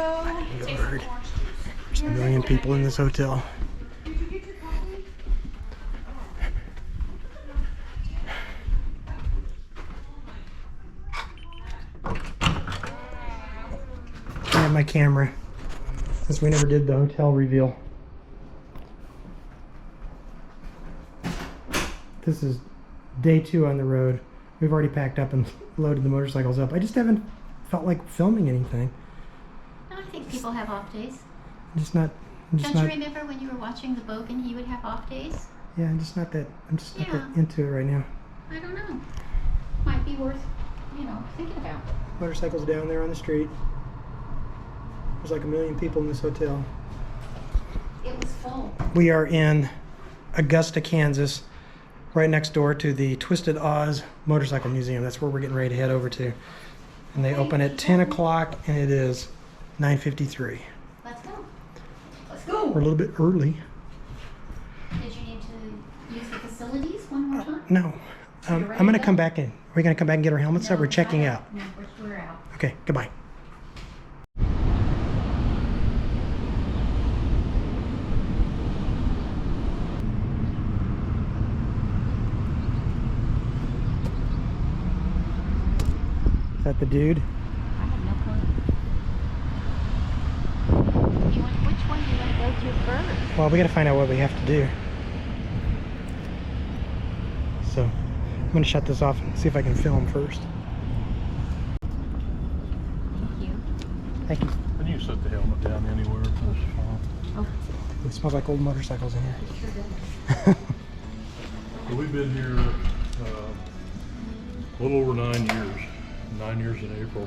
Lord. There's a million people in this hotel. I have my camera, since we never did the hotel reveal. This is day 2 on the road. We've already packed up and loaded the motorcycles up. I just haven't felt like filming anything. No, I think people have off days. Don't you remember when you were watching the Bogan, he would have off days? Yeah, I'm just not that into it right now. I don't know. Might be worth, thinking about. Motorcycles down there on the street. There's like a million people in this hotel. It was full. We are in Augusta, Kansas, right next door to the Twisted Oz Motorcycle Museum. That's where we're getting ready to head over to. And they open at 10 o'clock and it is 9:53. Let's go. Let's go. We're a little bit early. Did you need to use the facilities one more time? No. I'm going to come back in. Are we going to come back and get our helmets up? We're checking out. No, we're out. Okay, goodbye. Is that the dude? I have no clue. Which one do you want to go to first? Well, we got to find out what we have to do. So, I'm going to shut this off and see if I can film first. Thank you. Thank you. And you set the helmet down anywhere. That's fine. Oh, It smells like old motorcycles in here. it sure does. So we've been here a little over 9 years. 9 years in April.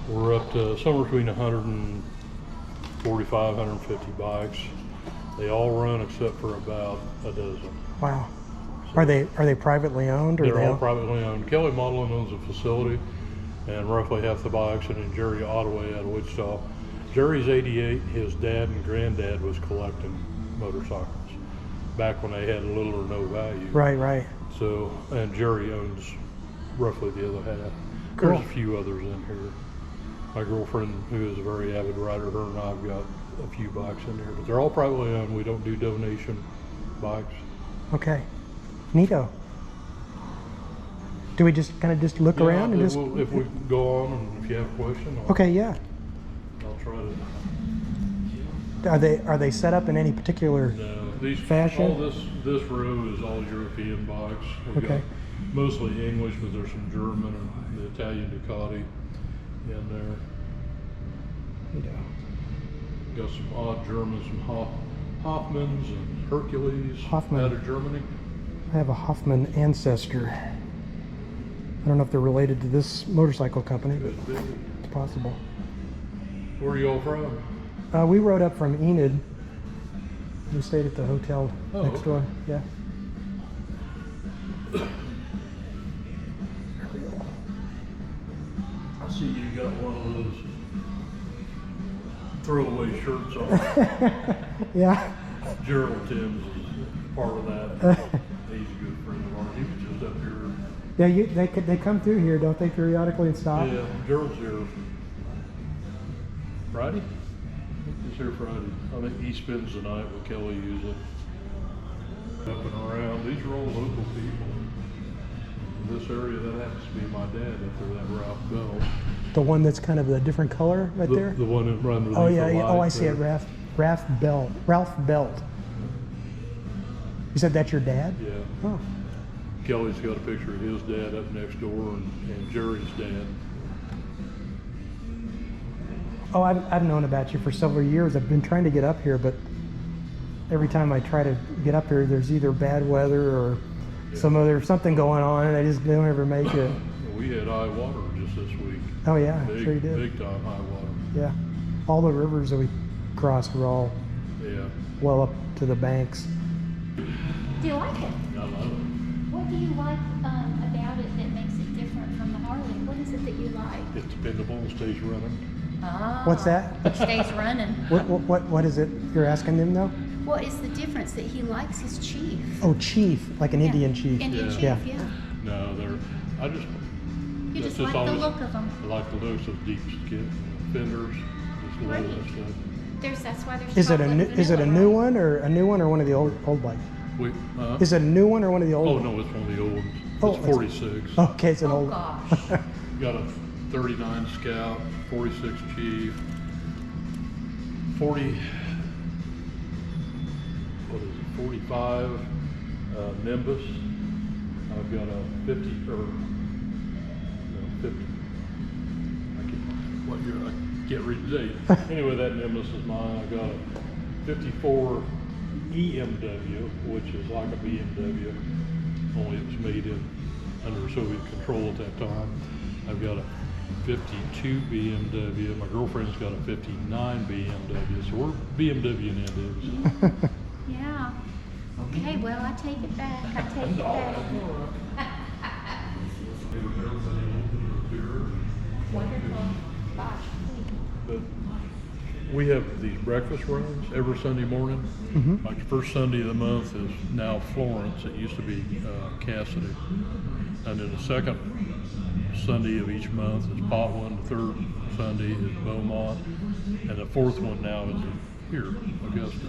We're up to somewhere between 145, 150 bikes. They all run except for about a dozen. Wow. Are they privately owned? Or They're all privately owned. Kelly Modeling owns a facility, and roughly half the bikes, and then Jerry Ottaway out of Wichita. Jerry's 88. His dad and granddad was collecting motorcycles back when they had little or no value. Right. So, and Jerry owns roughly the other half. Cool. There's a few others in here. My girlfriend, who is a very avid rider, her and I have got a few bikes in here, but they're all privately owned. We don't do donation bikes. Okay. Neato. Do we just kind of look around and just? If we go on, and if you have a question, Okay, yeah. I'll try to. Are they set up in any particular fashion? All this row is all European bikes. We've Okay. got mostly English, but there's some German and the Italian Ducati in there. Neato. Got some odd Germans, some Hoffmans and Hercules Hoffman. out of Germany. I have a Hoffman ancestor. I don't know if they're related to this motorcycle company, but Could be. it's possible. Where are you all from? We rode up from Enid. We stayed at the hotel next door. Yeah. I see you got one of those throwaway shirts on. Yeah. Gerald Timms is part of that. He's a good friend of ours. He was just up here. Yeah, they come through here, don't they, periodically and stop? Yeah, Gerald's here Friday? He's here Friday. I think he spends the night with Kelly usually. Up and around. These are all local people. In this area, that happens to be my dad up there, that Ralph Bell. The one that's kind of a different color right there? The one that runs underneath Oh, yeah. the Oh, light I see it. there. Ralph Belt. You said that's your dad? Yeah. Oh. Kelly's got a picture of his dad up next door and Jerry's dad. Oh, I've known about you for several years. I've been trying to get up here, but every time I try to get up here, there's either bad weather or something going on, and I just don't ever make it. We had high water just this week. Oh yeah, Big, sure you did. big time high water. Yeah, all the rivers that we crossed were all Yeah. well up to the banks. Do you like it? I love it. What do you like about it that makes it different from the Harley? What is it that you like? It's dependable and stays running. Ah, What's that? It stays running. What is it you're asking them though? What is the difference that he likes his Chief? Oh, chief, like an Yeah. Indian chief. Indian Yeah. Chief, yeah. No, You that's just like the always- look of them. I like the looks of deep skin fenders, the Great. latest stuff. That's why there's Is it a chocolate new, and is it a vanilla, new right? one or one of the old bikes? We, Is it a new one or one of the old oh ones? no, it's one of the old ones. Oh, It's it's- 46. Okay, it's an Oh old. gosh. Got a 39 Scout, 46 Chief, 40, what is it, 45 Nimbus. I've got a 50, or no, 50, what year, I can't read the date. Anyway, that Nimbus is mine. I got a 54 EMW, which is like a BMW, only it was made under Soviet control at that time. I've got a 52 BMW. My girlfriend's got a 59 BMW, so we're BMW and Indians. Yeah. Okay, well, I take it back. I take it back. Wonderful. Gosh. But we have these breakfast runs every Sunday morning. Mhm. Like the first Sunday of the month is now Florence. It used to be Cassidy. And then the second Sunday of each month is Potwin. The third Sunday is Beaumont. And the fourth one now is here, Augusta.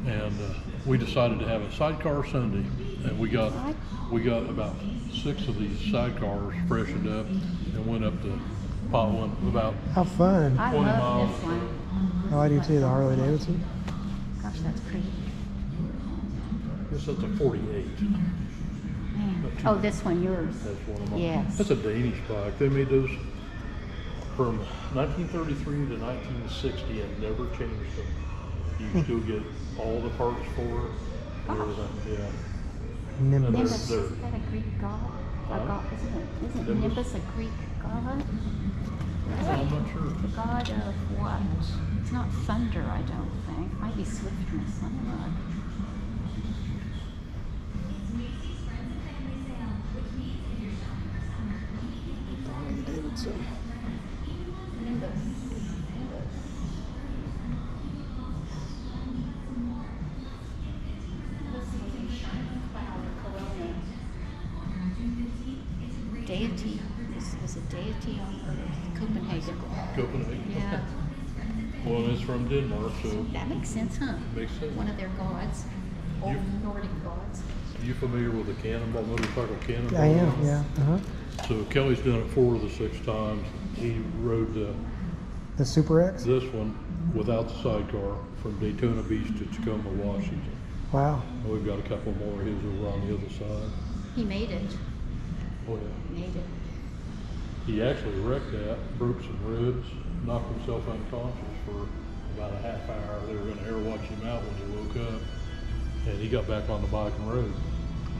And we decided to have a sidecar Sunday. And we got about 6 of these sidecars freshened up and went up to Potwin about How fun. I 20 love miles. this one. Oh, I do too, the Harley-Davidson. Gosh, that's pretty. I guess that's a 48. Man. Oh, this one, yours. That's one of mine. Yes. That's a Danish bike. They made those from 1933 to 1960 and never changed them. You can still get all the parts for it. and everything. Yeah. Nimbus. Nimbus, They're- isn't that a Greek god? A Huh? god, isn't Nimbus? Nimbus a Greek god? I'm not sure. The god of what? It's not thunder, I don't think. It might be swiftness. Let me look. Harley-Davidson. Nimbus. Deity. This was a deity on Earth. Copenhagen. Copenhagen. Yeah. Well, it's from Denmark, so That makes sense, huh? makes sense. One of their gods. Old You- Nordic gods. You familiar with the Cannonball motorcycle Cannonball? I am, yeah. Uh-huh. So Kelly's done it 4 of the 6 times. He rode The Super X? this one without the sidecar from Daytona Beach to Tacoma, Washington. Wow. And we've got a couple more of his over on the other side. He made it. Oh yeah. Made it. He actually wrecked that, broke some ribs, knocked himself unconscious for about a half hour. They were going to air watch him out when he woke up. And he got back on the bike and rode.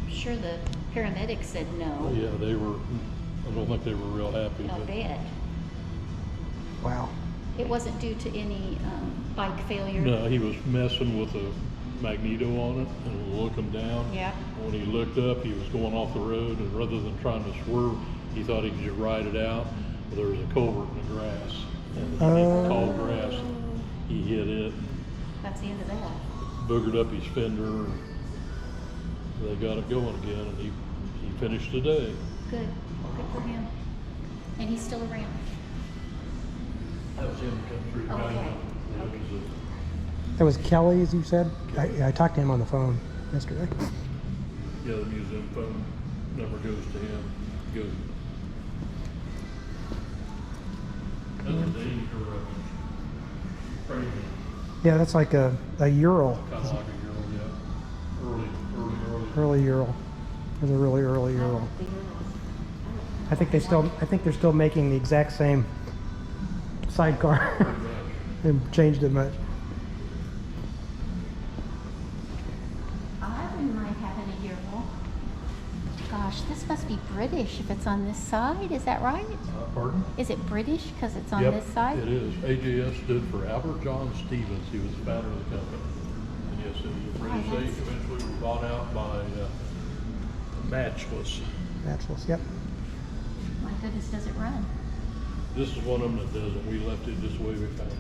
I'm sure the paramedics said no. Yeah, they were, I don't think they were real happy. I'll but bet. Wow. It wasn't due to any bike failure. No, he was messing with a magneto on it and was looking down. Yeah. When he looked up, he was going off the road, and rather than trying to swerve, he thought he could just ride it out. But there was a culvert in the grass, and he didn't call grass. He hit it, That's the end of that. boogered up his fender, and they got it going again, and he finished the day. Good. Good for him. And he's still around. That was him coming through the Okay. ground. That was That was Kelly, as you said? I talked to him on the phone yesterday. yeah, the museum phone number goes to him. Goes. That's a Dane or a Frank, Yeah, that's like a Ural. kind of like a girl, yeah. Early. Early Ural. It was a really early Ural. I think they're still making the exact same sidecar. Pretty much. They changed it much. I wouldn't mind having a Ural. Gosh, this must be British if it's on this side. Is that right? Pardon? Is it British because it's on Yep, this side? it is. AJS stood for Albert John Stevens. He was the founder of the company. And yes, it was a British. They that's- eventually were bought out by Matchless. Matchless, yep. My goodness, does it run? This is one of them that doesn't. We left it just the way we found it.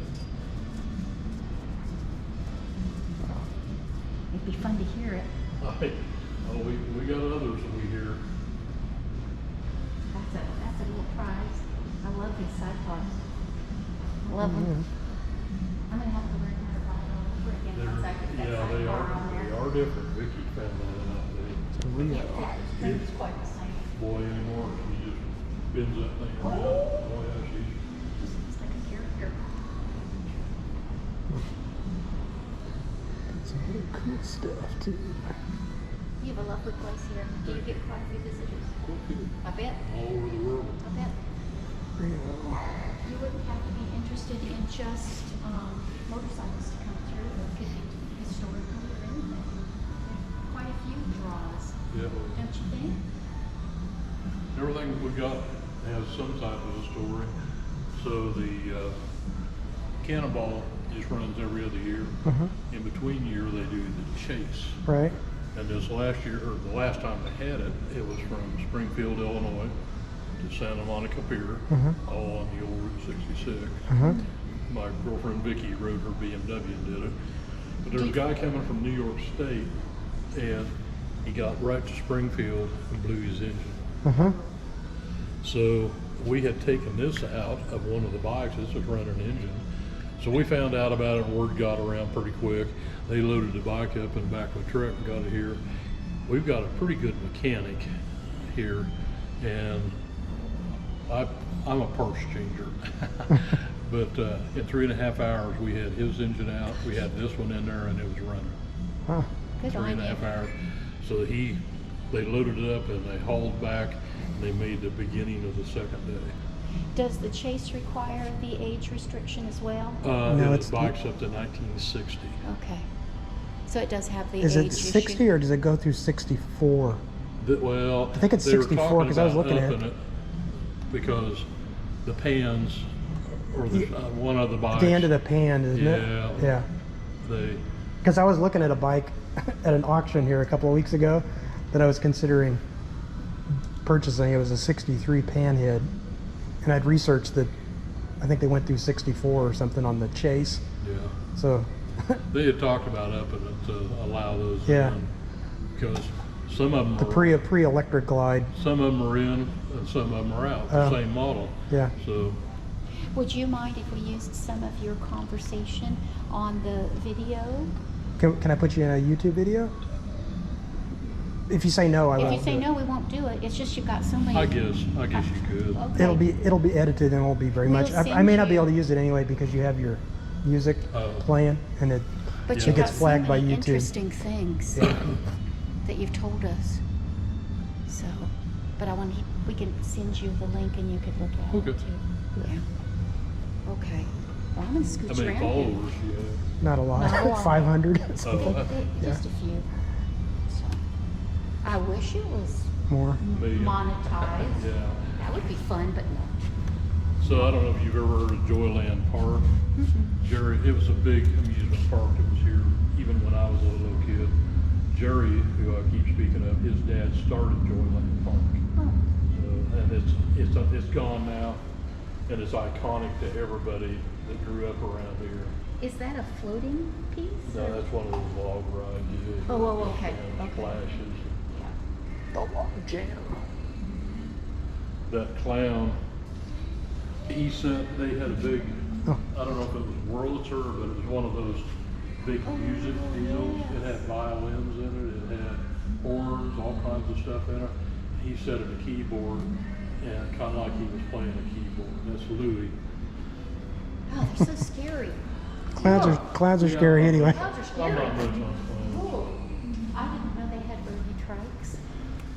It'd be fun to hear it. Oh, we got others that we hear. That's a little prize. I love these sidecars. I love them. different. Vicky found that out. It's a Rio. It's quite the same. Boy, anymore, she just spins that thing around. Oh yeah, she's. It's like a character. Some really cool stuff too. You have a lovely place here. Do you get quite a few visitors? I bet. All over the world. I bet. Rio. You wouldn't have to be interested in just motorcycles to come through. It could be historical or anything. Quite a few draws, Yeah. don't you think? Everything we got has some type of a story. So the Cannonball just runs every other year. In between year, they do the chase. Right. And this last year, or the last time they had it, it was from Springfield, Illinois to Santa Monica Pier, all on the old Route 66. My girlfriend Vicky rode her BMW and did it. But there was a guy coming from New York State, and he got right to Springfield and blew his engine. So we had taken this out of one of the bikes. This was running an engine. So we found out about it, and word got around pretty quick. They loaded the bike up in the back of the truck and got it here. We've got a pretty good mechanic here, and I'm a parts changer. But in 3.5 hours, we had his engine out. We had this one in there, and it was running. Huh. Good 3.5 hours. So they loaded it up and they hauled back, and they made the beginning of the second day. Does the chase require the age restriction as well? No, It it's bikes up to 1960. Okay. So it does have the Is age it 60 or does it go through 64? Well, I think it's they were 64 talking because I was about looking at upping it. because the pans, or one of the bikes. At the end of the pan, isn't it? Yeah. Yeah. They, Because I was looking at a bike at an auction here a couple of weeks ago that I was considering purchasing. It was a 63 panhead. And I'd researched that I think they went through 64 or something on the chase. yeah. So, They had talked about upping it to allow those Yeah. in, because some of them the are, pre-electric glide. some of them are in and some of them are out, the same model. Yeah. So Would you mind if we used some of your conversation on the video? Can I put you in a YouTube video? If you say no, I If won't. you say do it. no, we won't do it. It's just you've got so many. I guess you could. Okay. It'll be edited and won't be very We'll much. I send may not be you- able to use it anyway because you have your music Oh. playing and it But Yeah. you've It gets got flagged so by many YouTube. interesting things that you've told us. So, but we can send you the link and you could look at Okay. it too. Yeah. Okay. Well, I'm gonna How scooch many around. followers do you have? not a lot. Not a lot. 500 Oh, something Just a few. So, I wish it was more. million. monetized. Yeah. That would be fun, but no. So I don't know if you've ever heard of Joyland Park. Jerry, it was a big amusement park that was here even when I was a little kid. Jerry, who I keep speaking of, his dad started Joyland Park. Oh. And it's gone now, and it's iconic to everybody that grew up around here. Is that a floating piece? No, or- that's one of those log rides. You do. Oh, okay, And okay. Splashes. Yeah. The log jam. That clown, he said they had a big, Oh. I don't know if it was Wurlitzer, but it was one of those big music deals. It had violins in it, it had horns, all kinds of stuff in it. He said at a keyboard, and kind of like he was playing a keyboard. That's Louis. Oh, they're so scary. Clouds are Yeah. scary anyway. Clouds are I'm scary. not much on clowns. Cool. I didn't know they had Ruby trikes.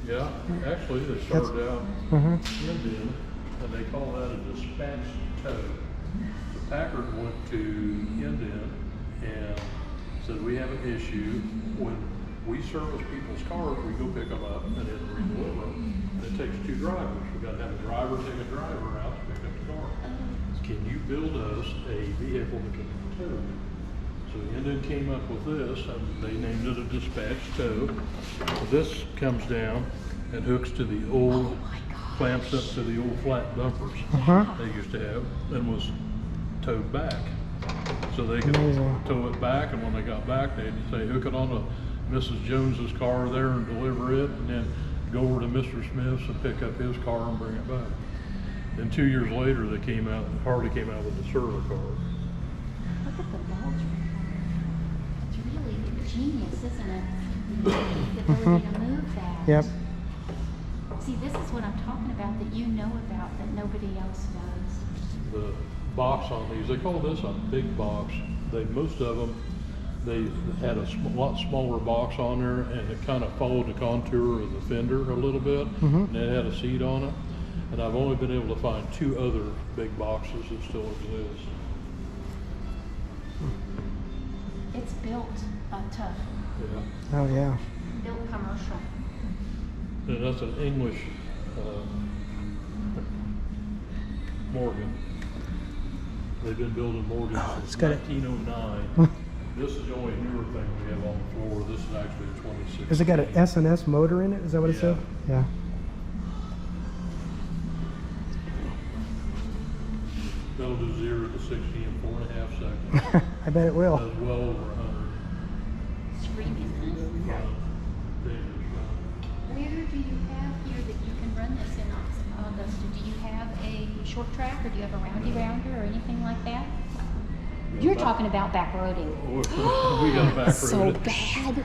Yeah, actually, they started out Mm-hmm. Indian, and they call that a dispatch tow. So Packard went to Indian and said, we have an issue. When we service people's cars, we go pick them up and then redeliver them. And it takes 2 drivers. We got to have a driver take a driver out to pick up the car. Can you build us a vehicle that can be towed? So Indian came up with this, and they named it a dispatch tow. This comes down and hooks to the old, clamps up to the old flat bumpers they used to have, and was towed back. So they could Amazing. tow it back, and when they got back, they'd say, hook it onto Mrs. Jones's car there and deliver it, and then go over to Mr. Smith's and pick up his car and bring it back. Then 2 years later, they came out, Harley came out with the server car. Look at the bulge. It's really genius. isn't it? The ability to move that. Yep. See, this is what I'm talking about that you know about that nobody else does. The box on these, they call this a big box. Most of them, they had a lot smaller box on there, and it kind of followed the contour of the fender a little bit, and it had a seat on it. And I've only been able to find 2 other big boxes that still exist. It's built tough, Yeah. Oh yeah. built commercial. And that's an English Morgan. They've been building Morgans It's since got it. 1909. This is the only newer thing we have on the floor. This is actually a 26. Has it got an S&S motor in it? Is that what it said? Yeah. That'll do 0 to 60 in 4.5 seconds. I bet it will. Does well over 100. Screaming. Where do you have here that you can run this in Augusta? Do you have a short track, or do you have a roundy rounder or anything like that? You're talking about back roading. We got a back So road. bad.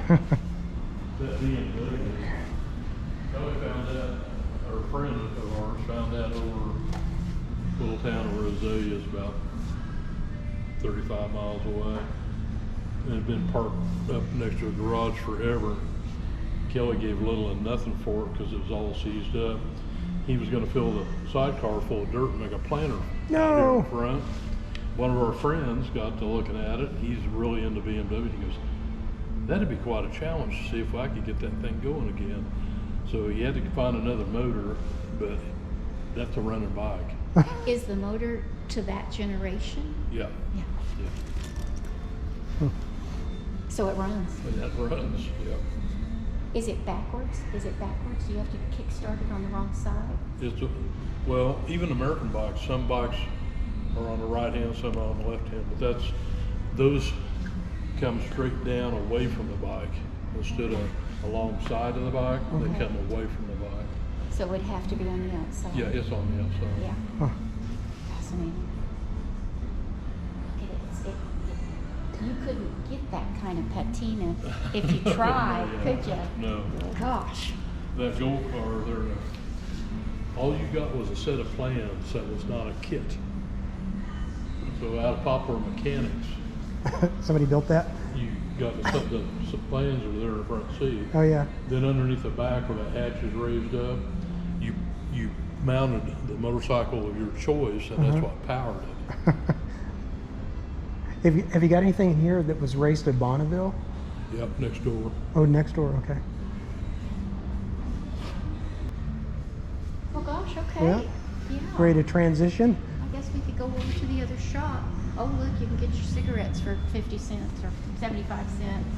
That being good. Kelly found that, or a friend of ours found that over a little town of Rosalia, is about 35 miles away. And it had been parked up next to a garage forever. Kelly gave little and nothing for it because it was all seized up. He was going to fill the sidecar full of dirt and make a planter No. in front. One of our friends got to looking at it. He's really into BMW. He goes, that'd be quite a challenge to see if I could get that thing going again. So he had to find another motor, but that's a running bike. Is the motor to that generation? Yeah, Yeah. yeah. So it runs. And that runs, yeah. Is it backwards? Is it backwards? Do you have to kickstart it on the wrong side? Well, even American bikes, some bikes are on the right hand, some are on the left hand, but those come straight down away from the bike instead of alongside of the bike. Okay. They come away from the bike. So it would have to be on the outside. Yeah, it's on the outside. Yeah. Huh. Fascinating. You couldn't get that kind of patina if you tried, Yeah. could you? No. Gosh. That gold car there, all you got was a set of plans that was not a kit. So out of Poplar Mechanics, Somebody built that? you got the plans are there in the front seat. Oh yeah. Then underneath the back where that hatch is raised up, you mounted the motorcycle of your choice, and that's what powered it. Have you got anything in here that was raced at Bonneville? Yep, next door. Oh, next door. Okay. Oh gosh, okay. Yeah. Yeah. Ready to transition? I guess we could go over to the other shop. Oh look, you can get your cigarettes for 50 cents or 75 cents.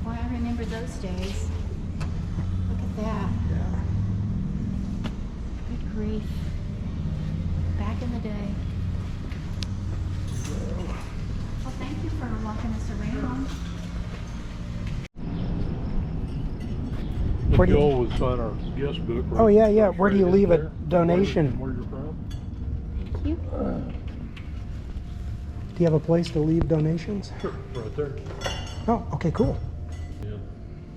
Boy, I remember those days. Look at that. Yeah. Good grief. Back in the day. Well, thank you for walking us around. Where do You you- always sign our guest book. Right? Oh yeah, yeah. Where do you Right leave a there. donation? Where you're from? Thank you. Do you have a place to leave donations? Sure, right there. Oh, okay, cool. Yeah.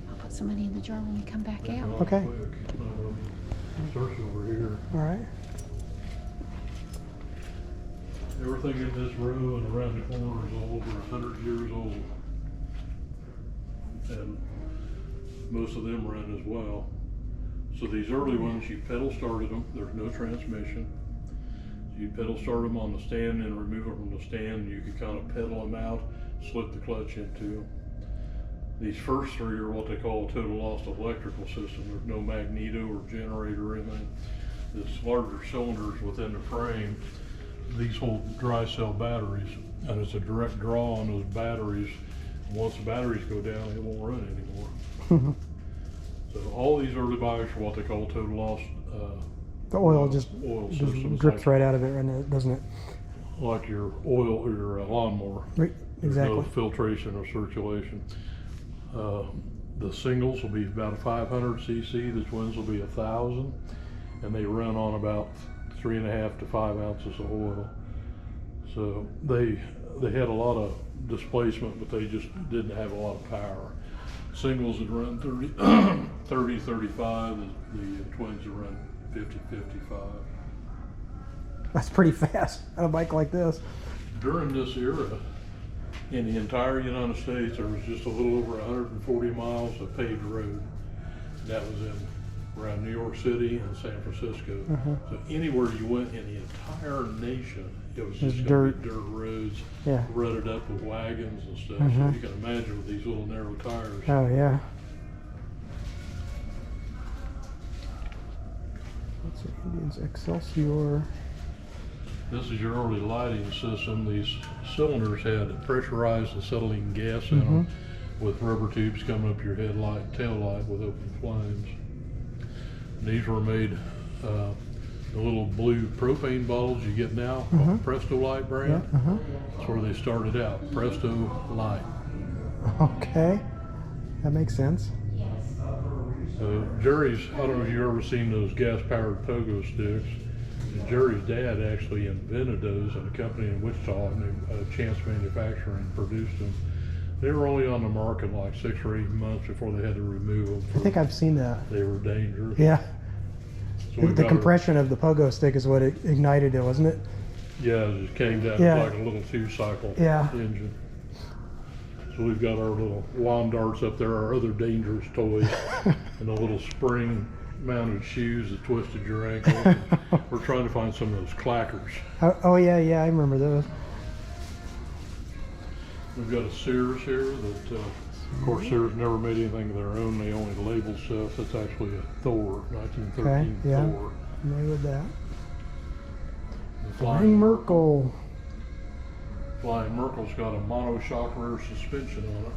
I'll put some money in the jar when we come back out. Okay. Search over here. All right. Everything in this row and around the corner is over 100 years old. And most of them run as well. So these early ones, you pedal started them, there's no transmission. You pedal start them on the stand and remove them from the stand, and you can kind of pedal them out, slip the clutch into them. These first three are what they call a total loss electrical system. There's no magneto or generator or anything. This larger cylinders within the frame, these hold dry cell batteries, and it's a direct draw on those batteries. Once the batteries go down, it won't run anymore. So all these early bikes are what they call total loss. The oil just systems, drips like, right out of it, doesn't it? like your oil or your lawnmower. Right. There's Exactly. no filtration or circulation. The singles will be about a 500 cc. The twins will be 1,000, and they run on about 3.5 to 5 ounces of oil. So they had a lot of displacement, but they just didn't have a lot of power. Singles would run 30, 35. The twins would run 50, 55. That's pretty fast on a bike like this. During this era, in the entire United States, there was just a little over 140 miles of paved road. That was around New York City and San Francisco. So anywhere you went in the entire nation, it was just gonna be dirt roads, rutted up with wagons and stuff. So you can imagine with these little narrow tires. Oh yeah. What's the Indians? Excelsior. This is your early lighting system. These cylinders had pressurized acetylene gas in them with rubber tubes coming up your headlight and tail light with open flames. And these were made, the little blue propane bottles you get now, called Presto Light brand. That's where they started out, Presto Light. Okay, that makes sense. Jerry's, I don't know if you've ever seen those gas-powered pogo sticks. Jerry's dad actually invented those in a company in Wichita named Chance Manufacturing, produced them. They were only on the market like 6 or 8 months before they had to remove them. I think I've seen that. They were dangerous. Yeah. So The compression of the pogo stick is what ignited it, wasn't it? Yeah, it just came down like a little 2-cycle engine. So we've got our little lawn darts up there, our other dangerous toys, and the little spring-mounted shoes that twisted your ankle. We're trying to find some of those clackers. Oh yeah, I remember those. We've got a Sears here that, of course, Sears never made anything of their own. They only label stuff. That's actually a Thor, 1913 Thor. Familiar with that. The Flying Merkel. Flying Merkel's got a monoshock rear suspension on it,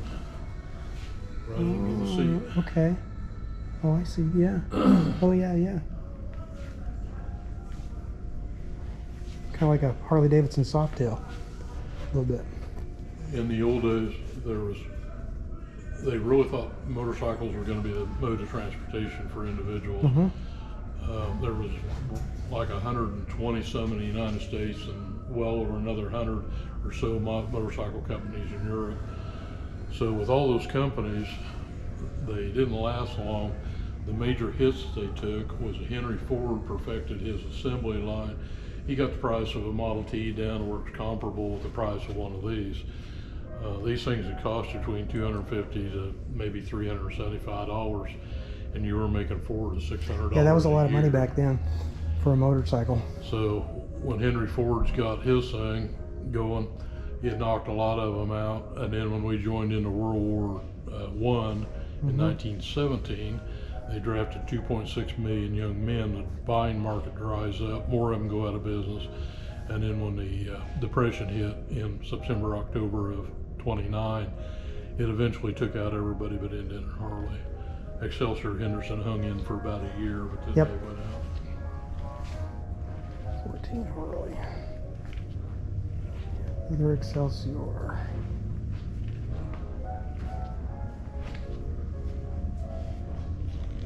right under the seat. Okay. Oh, I see. Yeah. Oh, yeah. Kind of like a Harley-Davidson Softail, a little bit. In the old days, they really thought motorcycles were going to be a mode of transportation for individuals. There was like 120 some in the United States and well over another 100 or so motorcycle companies in Europe. So with all those companies, they didn't last long. The major hits they took was Henry Ford perfected his assembly line. He got the price of a Model T down to where it's comparable with the price of one of these. These things would cost between $250 to maybe $375, and you were making $400 to $600. Yeah, that was a lot of money back then for a motorcycle. So when Henry Ford's got his thing going, it knocked a lot of them out. And then when we joined into World War I in 1917, they drafted 2.6 million young men. The buying market dries up, more of them go out of business. And then when the Depression hit in September, October of 29, it eventually took out everybody but Indian and Harley. Excelsior Henderson hung in for about a year, but then they went out. 14 Harley. Either Excelsior.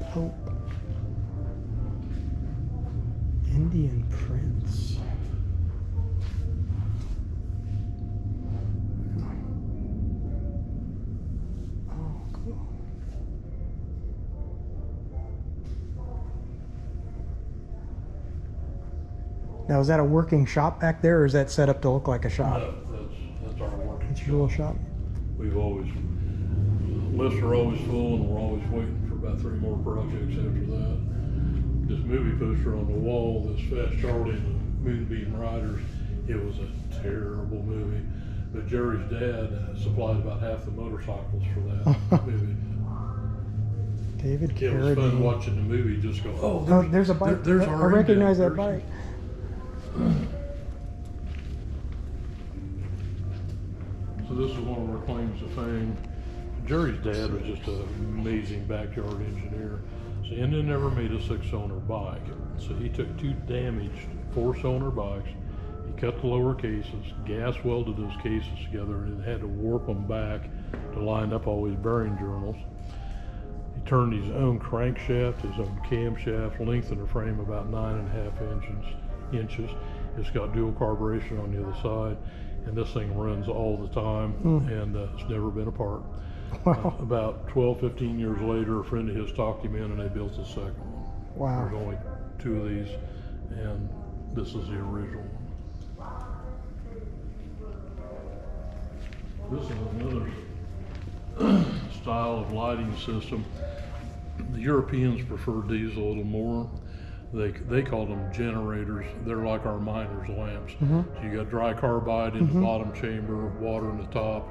Hope. Indian Prince. Oh, cool. Now, is that a working shop back there, or is that set up to look like a shop? No, that's our working It's your little shop. We've always, lists are always full, and we're always waiting for about 3 more projects after that. This movie poster on the wall, this Fast Charlie and the Moonbeam Riders, it was a terrible movie. But Jerry's dad supplied about half the motorcycles for that movie. David It was Carradine. fun watching the movie, just go, Oh, there's a bike. There's I our recognize that Indian bike. So this is one of our claims to fame. Jerry's dad was just an amazing backyard engineer. So Indian never made a 6-cylinder bike. So he took 2 damaged 4-cylinder bikes. He cut the lower cases, gas welded those cases together, and had to warp them back to line up all his bearing journals. He turned his own crankshaft, his own camshaft, lengthened the frame about 9.5 inches. It's got dual carburation on the other side, and this thing runs all the time, and it's never been apart. Wow. About 12, 15 years later, a friend of his talked him in and they built the second one. Wow. There's only 2 of these, and this is the original one. This is another style of lighting system. The Europeans prefer these a little more. They call them generators. They're like our miner's lamps. So you got dry carbide in the bottom chamber, water in the top,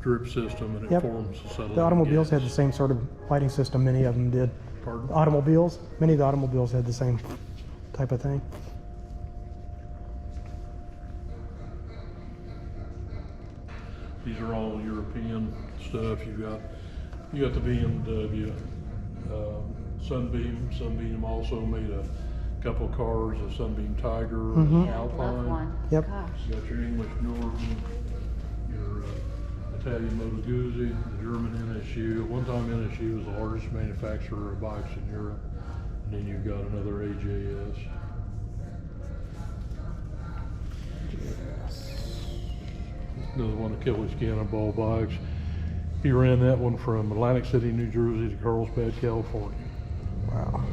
drip system, and it Yep. forms a settling The automobiles gas. had the same sort of lighting system. Many of them did. Pardon? Automobiles. Many of the automobiles had the same type of thing. These are all European stuff. You got the BMW, Sunbeam. Sunbeam also made a couple of cars, a Sunbeam Tiger, Love Alpine. one. Yep. Gosh. You got your English Norton, your Italian Moto Guzzi, the German NSU. At one time, NSU was the largest manufacturer of bikes in Europe. And then you've got another AJS. Another one of Kelly's Cannonball bikes. He ran that one from Atlantic City, New Jersey to Carlsbad, California. Wow.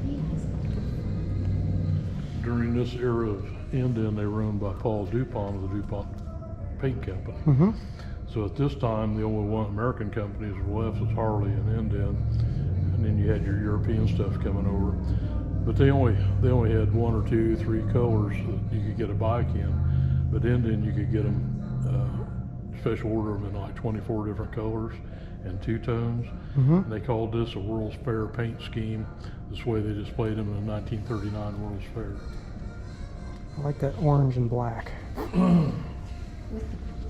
Yes. During this era of Indian, they were owned by Paul DuPont of the DuPont Paint Company. Mm-hmm. So at this time, the only one American companies were left was Harley and Indian, and then you had your European stuff coming over. But they only had 1 or 2, 3 colors that you could get a bike in. But Indian, you could get them special order them in like 24 different colors and 2 tones. And they called this a World's Fair paint scheme. This way they displayed them in the 1939 World's Fair. I like that orange and black. With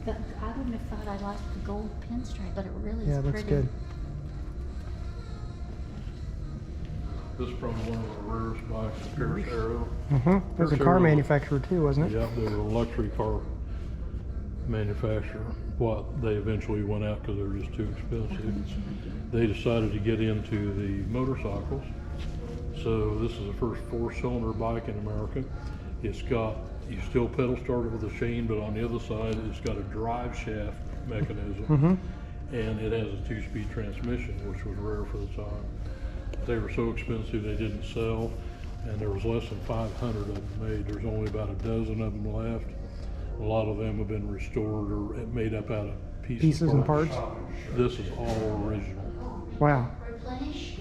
I wouldn't have thought I liked the gold pinstripe, but it really Yeah, is it looks pretty. good. This is probably one of the rarest bikes, the Pierce Arrow. Mm-hmm. There's a car manufacturer too, wasn't it? Yeah, they were a luxury car manufacturer. What they eventually went out because they were just too expensive. They decided to get into the motorcycles. So this is the first 4-cylinder bike in America. It's got, you still pedal start it with a chain, but on the other side it's got a drive shaft mechanism. And it has a 2-speed transmission, which was rare for the time. They were so expensive they didn't sell, and there was less than 500 of them made. There's only about a dozen of them left. A lot of them have been restored or made up out of Pieces and parts. This is all original. Wow.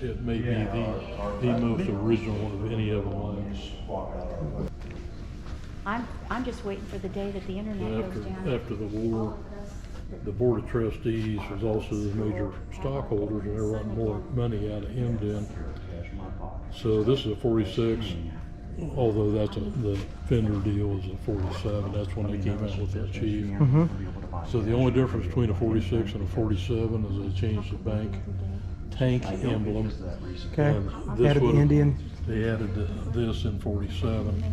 It may be the most original of any of them left. I'm just waiting for the day that the internet goes down. After the war, the Board of Trustees was also the major stockholders, and they were wanting more money out of Indian. So this is a 46, although the Fender deal is a 47. That's when they came out with the Chief. So the only difference between a 46 and a 47 is they changed the tank emblem. Okay. And this Added the would've- Indian. They added this in 47.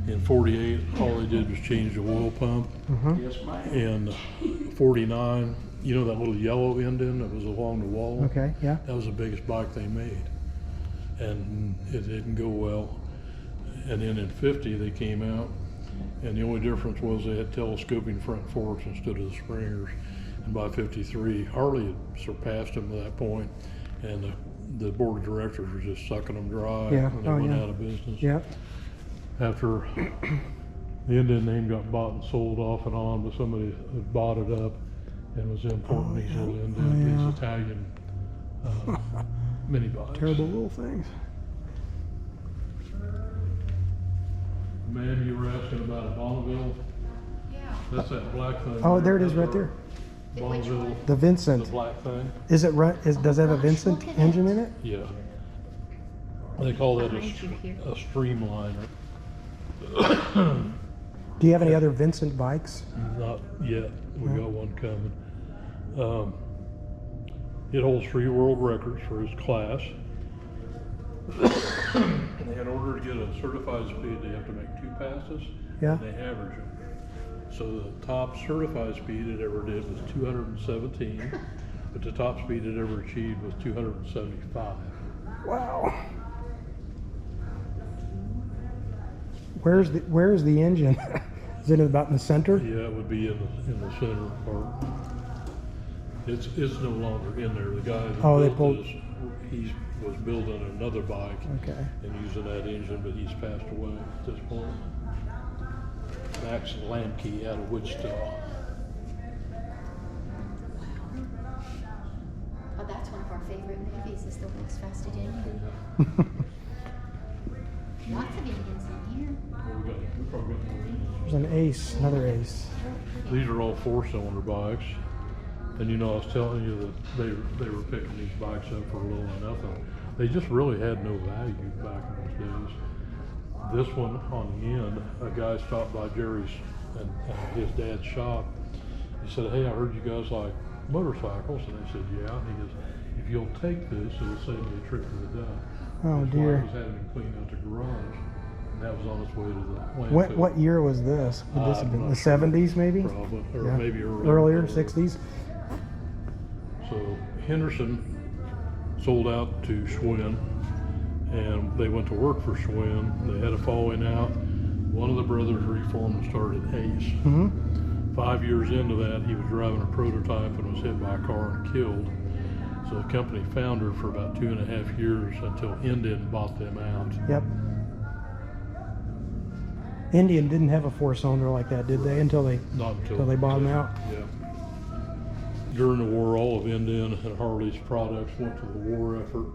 In 48, all they did was change the oil pump. In 49, you know that little yellow Indian that was along the wall? Okay, yeah. That was the biggest bike they made. And it didn't go well. And then in 50, they came out, and the only difference was they had telescoping front forks instead of the springers. And by 53, Harley had surpassed them at that point, and the board of directors were just sucking them dry, Yeah. and they Oh, went yeah. out of business. Yeah. After the Indian name got bought and sold off and on, but somebody had bought it up and was importing these little Indian, these Italian mini bikes. Terrible little things. Man, you were asking about a Bonneville? Yeah. That's that black thing. Oh, there it is right there. Bonneville, The the Vincent. black thing. Is it run? Does it have a Vincent Look at engine it. in it? Yeah. They call that Behind you here. a streamliner. Do you have any other Vincent bikes? Not yet. We got one coming. It holds 3 world records for its class. In order to get a certified speed, they have to make 2 passes. Yeah. And they average them. So the top certified speed it ever did was 217, but the top speed it ever achieved was 275. Wow. Where's the engine? Is it about in the center? Yeah, it would be in the center part. It's no longer in there. The guy that They built pulled. this, he was building another bike Okay. and using that engine, but he's passed away at this point. Max Lamke out of Wichita. Oh, that's one of our favorite movies, is The World's Fastest Indian. Lots of Indians in here. We probably got more engines. There's an ace, another ace. These are all 4-cylinder bikes. And you know, I was telling you that they were picking these bikes up for little or nothing. They just really had no value back in those days. This one on the end, a guy stopped by Jerry's and his dad's shop. He said, "Hey, I heard you guys like motorcycles." And they said, "Yeah." And he goes, "If you'll take this, it'll save me a trip to the dump." Oh, His dear. wife was having him clean out the garage, and that was on its way to the landfill. What year was this? Would this have been I'm the not sure. 70s maybe? Probably, or Yeah. maybe Earlier, 60s? So Henderson sold out to Schwinn, and they went to work for Schwinn. They had a falling out. One of the brothers reformed and started Ace. Mm-hmm. 5 years into that, he was driving a prototype and was hit by a car and killed. So the company foundered for about 2.5 years until Indian bought them out. Yep. Indian didn't have a 4-cylinder like that, did they? Until they bought them out? Yeah. During the war, all of Indian and Harley's products went to the war effort.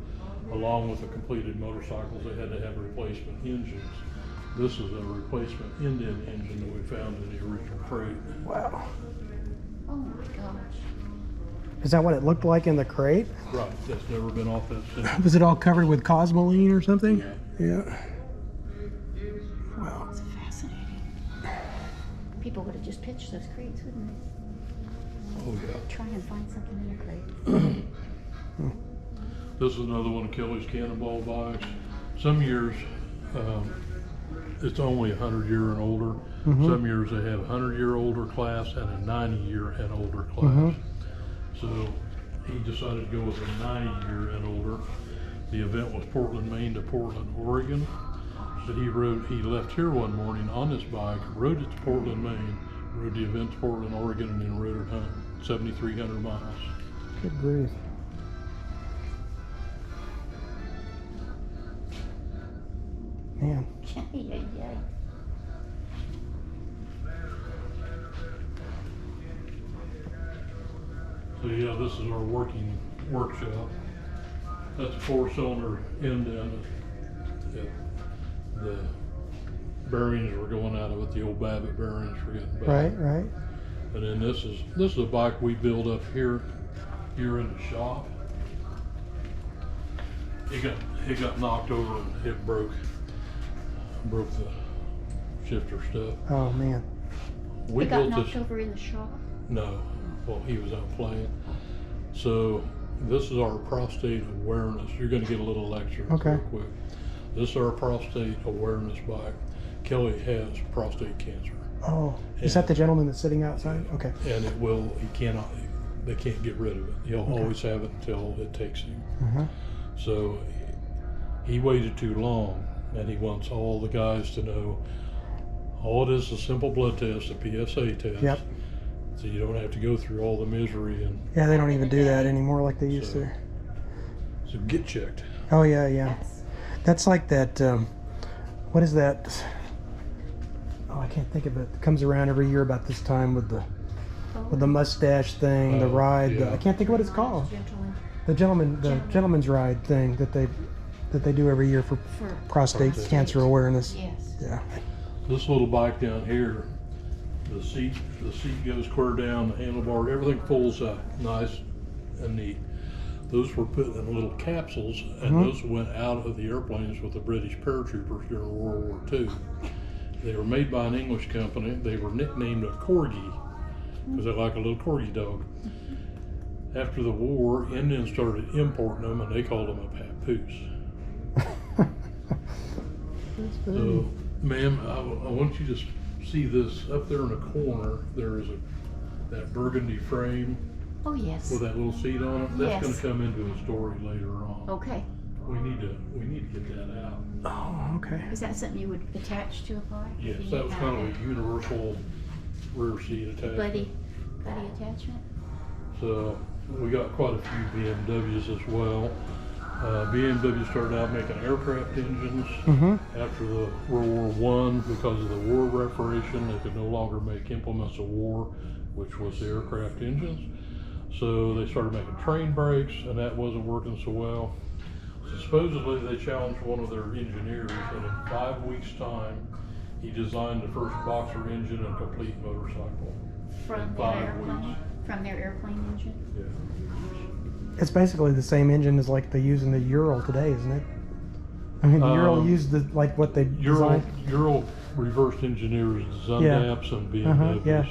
Along with the completed motorcycles, they had to have replacement engines. This is a replacement Indian engine that we found in the original crate. Wow. Oh my gosh. Is that what it looked like in the crate? Right, that's never been off that since. Was it all covered with cosmoline or something? Yeah. Yeah. Wow. That's fascinating. People would have just pitched those crates, wouldn't they? Oh yeah. Try and find something in a crate. This is another one of Kelly's Cannonball bikes. Some years, it's only 100-year and older. Mm-hmm. Some years they have a 100-year older class and a 90-year and older class. Mm-hmm. So he decided to go with a 90-year and older. The event was Portland, Maine to Portland, Oregon. But he left here one morning on this bike, rode it to Portland, Maine, rode the event to Portland, Oregon, and then rode it home, 7,300 miles. Good grief. Man. Yeah. So yeah, this is our working workshop. That's a 4-cylinder indent. The bearings were going out of it. The old Babbitt bearings were getting bad. Right. And then this is a bike we built up here in the shop. It got knocked over and it broke the shifter stuff. Oh, man. We It got built knocked this. over in the shop. No, well, he was out playing. So this is our prostate awareness. You're going to get a little lecture Okay. real quick. This is our prostate awareness bike. Kelly has prostate cancer, Oh, is that the gentleman that's sitting outside? Okay. and they can't get rid of it. He'll always have it until it takes him. Uh-huh. So he waited too long, and he wants all the guys to know all it is a simple blood test, a PSA test. Yep. So you don't have to go through all the misery and Yeah, they don't even do that anymore like they used to. so get checked. Oh, yeah. Yes. That's like that, what is that? Oh, I can't think of it. It comes around every year about this time with the mustache thing, the Oh, ride. yeah. I can't think of what it's called. Gentlemen. The gentleman's ride thing that they do every year for prostate cancer awareness. Yes. Yeah. This little bike down here, the seat goes clear down, the handlebar, everything folds up nice and neat. Those were put in little capsules, and those went out of the airplanes with the British paratroopers during World War II. They were made by an English company. They were nicknamed a corgi because they like a little corgi dog. After the war, Indians started importing them, and they called them a papoose. So, ma'am, I want you to see this up there in the corner. There is that burgundy frame Oh, yes. with that little seat on it. That's Yes. going to come into a story later on. Okay. We need to get that out. Oh, okay. Is that something you would attach to a bike? Yes, Do you that was have kind of a universal rear seat attachment. buddy attachment? So we got quite a few BMWs as well. BMW started out making aircraft engines. After the World War I, because of the war reparation, they could no longer make implements of war, which was the aircraft engines. So they started making train brakes, and that wasn't working so well. So supposedly they challenged one of their engineers, and in 5 weeks' time, he designed the first boxer engine and complete motorcycle. From In their 5 airplane? weeks. From their airplane engine? Yeah. It's basically the same engine as like they use in the Ural today, isn't it? I mean, the Ural used the, like what they designed. Ural reverse engineers Zundaps and BMWs yeah.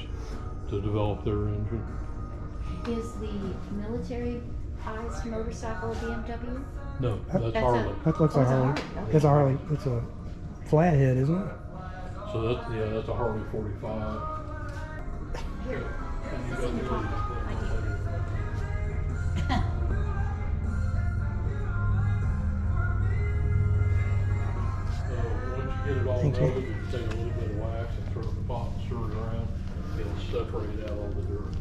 to develop their engine. Is the militarized motorcycle a BMW? No, that's That's a- Harley. That looks Oh, like it's a Harley. Harley. It's a Harley. It's a flathead, isn't it? So that's a Harley 45. Here. And you It's got in the your other- pocket. I do. So once you get it all Thank you. loaded, you take a little bit of wax and throw it in the pot and stir it around. It'll separate out all the dirt.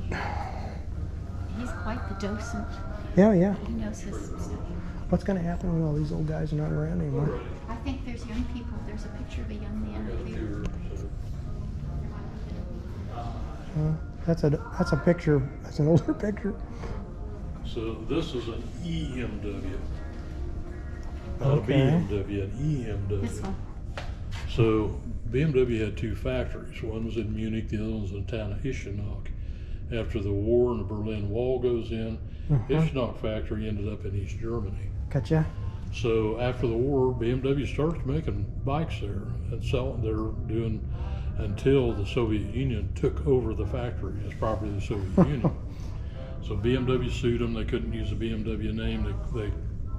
He's quite the docent. Yeah. He knows his stuff. What's going to happen when all these old guys are not around anymore? I think there's young people. There's a picture of a young man Got up two here. here, That's a picture. That's an older picture. so this is an EMW. Not Okay. a BMW, an EMW. This one. So BMW had two factories. One was in Munich, the other one was in the town of Ischenach. After the war and the Berlin Wall goes in, Ischenach factory ended up in East Germany. Gotcha. So after the war, BMW started making bikes there and selling. They're doing until the Soviet Union took over the factory as property of the Soviet Union. So BMW sued them. They couldn't use the BMW name. They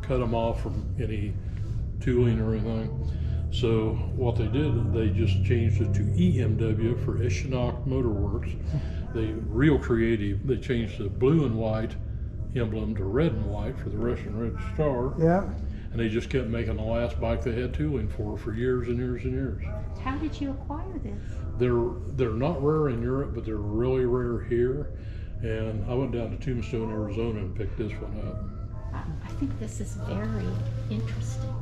cut them off from any tooling or anything. So what they did, they just changed it to EMW for Ischenach Motor Works. They real creative. They changed the blue and white emblem to red and white for the Russian Red Star. Yeah. And they just kept making the last bike they had tooling for years and years and years. How did you acquire this? They're not rare in Europe, but they're really rare here. And I went down to Tombstone, Arizona, and picked this one up. I think this is very interesting.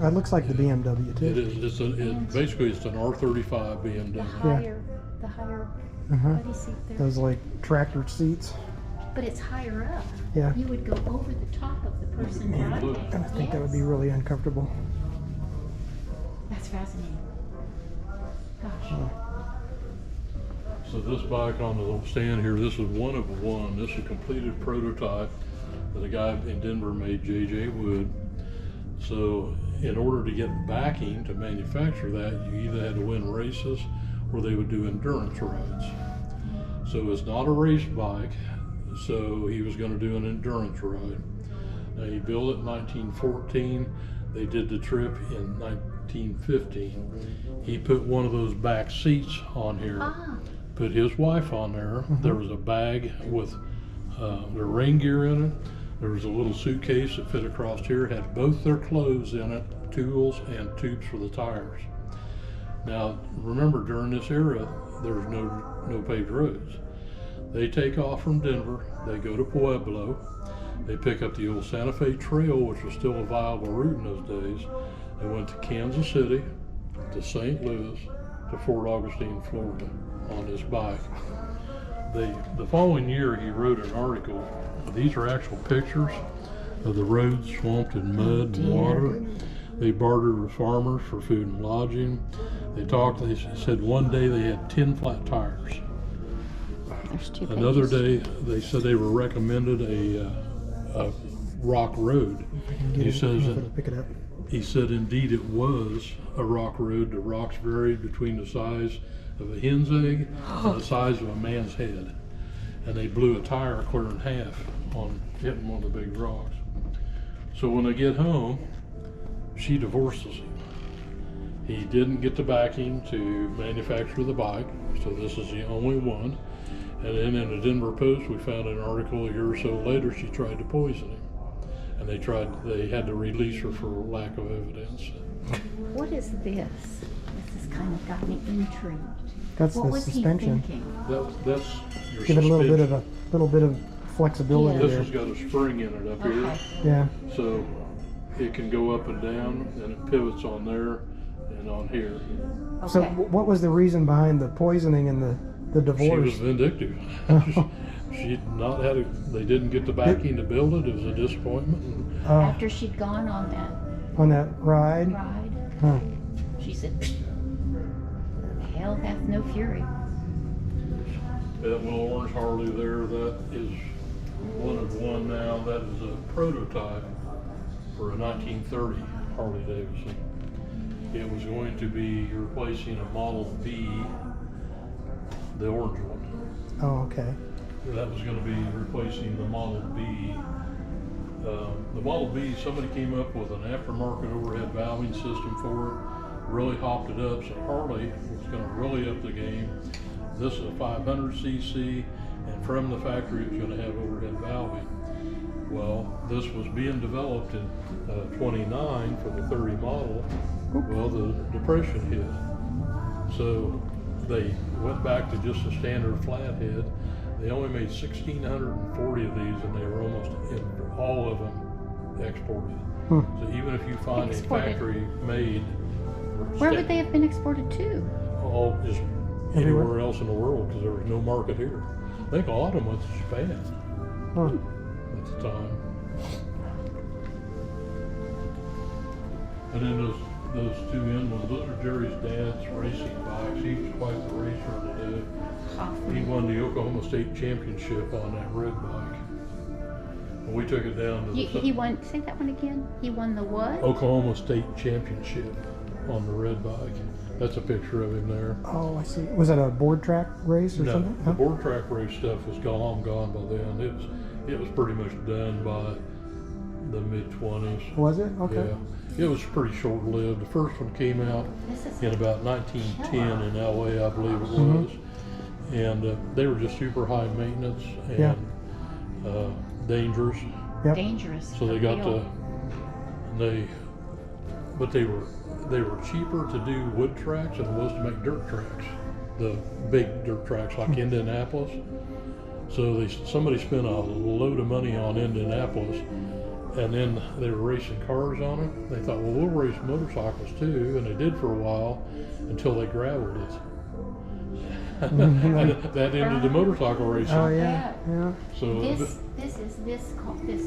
It looks like the BMW It too. is. Basically it's an R35 The BMW. higher buddy seat there. Those like tractor seats. But it's higher up. Yeah. You would go over the top of the person driving. And I think that would be really uncomfortable. That's fascinating. Gosh. So this bike on the stand here, this is one of one. This is a completed prototype that a guy in Denver made, J.J. Wood. So in order to get backing to manufacture that, you either had to win races or they would do endurance rides. So it's not a race bike, so he was going to do an endurance ride. Now he built it in 1914. They did the trip in 1915. He put one of those back seats on here, put his wife on there. There was a bag with their rain gear in it. There was a little suitcase that fit across here, had both their clothes in it, tools and tubes for the tires. Now remember, during this era, there's no paved roads. They take off from Denver, they go to Pueblo, they pick up the old Santa Fe Trail, which was still a viable route in those days. They went to Kansas City, to St. Louis, to Fort Augustine, Florida on this bike. The following year he wrote an article. These are actual pictures of the roads swamped in mud and water. They bartered with farmers for food and lodging. They said one day they had 10 flat tires. There's two Another pages. day they said they were recommended a rock road. He says Pick it up. He said indeed it was a rock road. The rocks varied between the size of a hen's egg and the size of a man's head. And they blew a tire clear in half on hitting one of the big rocks. So when they get home, she divorces him. He didn't get the backing to manufacture the bike, so this is the only one. And then in the Denver Post, we found an article a year or so later, she tried to poison him. and they had to release her for lack of evidence. What is this? This has kind of got me intrigued. That's What the was suspension. he thinking? That's your Give it a suspension. little bit of flexibility This there. has got a spring in it up here, Okay. Yeah. so it can go up and down, and it pivots on there and on here. So Okay. what was the reason behind the poisoning and the She was divorce? vindictive. She'd not had a, they didn't get the backing to build it. It was a disappointment. After she'd gone on that On that ride? ride, Huh. she said, "Hell hath no fury." That little orange Harley there, that is one of one now. That is a prototype for a 1930 Harley-Davidson. It was going to be replacing a Model B, the orange one. Oh, okay. That was going to be replacing the Model B. The Model B, somebody came up with an aftermarket overhead valving system for it, really hopped it up, so Harley was going to really up the game. This is a 500cc, and from the factory it was going to have overhead valving. Well, this was being developed in 29 for the 30 model. Well, the Depression hit. So they went back to just a standard flathead. They only made 1,640 of these, and they were almost all of them exported. So even if you find Exported. a factory made, Where would they have been exported to? all just Everywhere? anywhere else in the world, because there was no market here. I think a lot of them went to Japan Huh. at the time. And then those two end ones, those are Jerry's dad's racing bikes. He was quite the racer today. He won the Oklahoma State Championship on that red bike. And we took it down to He won. Say that one again. He won the what? Oklahoma State Championship on the red bike. That's a picture of him there. Oh, I see. Was that a board track race or No, something? the Huh? board track race stuff was gone by then. It was pretty much done by the mid-20s. Was it? Okay. Yeah, it was pretty short-lived. The first one came out This is in about 1910 in LA, I believe it was, and they were just super high maintenance and Yeah. dangerous. Yep. dangerous. So they for got real. but they were cheaper to do wood tracks than it was to make dirt tracks, the big dirt tracks like Indianapolis. So somebody spent a load of money on Indianapolis, and then they were racing cars on it. They thought, well, we'll race motorcycles too, and they did for a while until they gravelled it. And that ended the motorcycle racing. Oh, yeah. Yeah. So This is this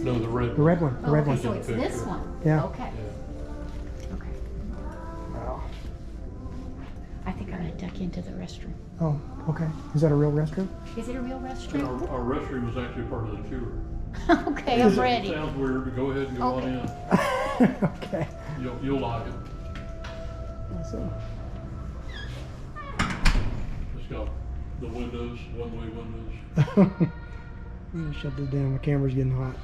no, the red. The red one. The Oh, red okay, one. so it's this Picture. one. Yeah. Okay. Yeah. Okay. Wow. I think I'm gonna duck into the restroom. Oh, okay. Is that a real restroom? Is it a real And restroom? our restroom was actually part of the tour. Okay, I'm ready. Sounds weird, but go ahead and go on Okay. in. Okay. You'll like it. Awesome. It's got the windows, one-way windows. I'm gonna shut this down. My camera's getting hot.